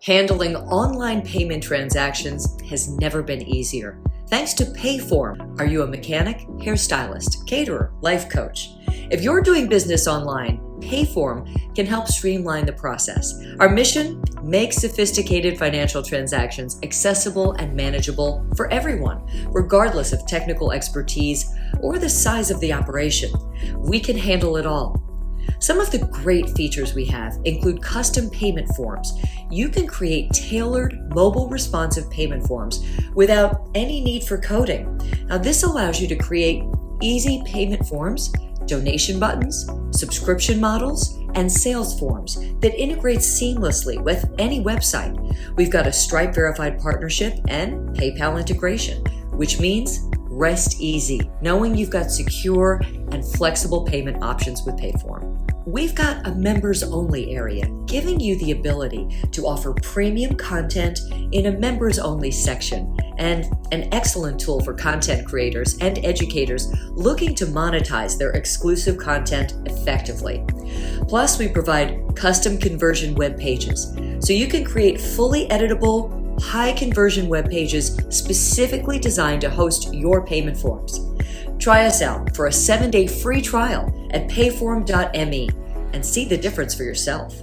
Handling online payment transactions has never been easier. Thanks to PayForm. Are you a mechanic, hairstylist, caterer, life coach? If you're doing business online, PayForm can help streamline the process. Our mission: make sophisticated financial transactions accessible and manageable for everyone, regardless of technical expertise or the size of the operation. We can handle it all. Some of the great features we have include custom payment forms. You can create tailored, mobile responsive payment forms without any need for coding. Now, this allows you to create easy payment forms, donation buttons, subscription models, and sales forms that integrate seamlessly with any website. We've got a Stripe verified partnership and PayPal integration, which means rest easy, knowing you've got secure and flexible payment options with PayForm. We've got a members-only area, giving you the ability to offer premium content in a members-only section, and an excellent tool for content creators and educators looking to monetize their exclusive content effectively. Plus, we provide custom conversion web pages, so you can create fully editable, high conversion web pages specifically designed to host your payment forms. Try us out for a 7-day free trial at payform.me and see the difference for yourself.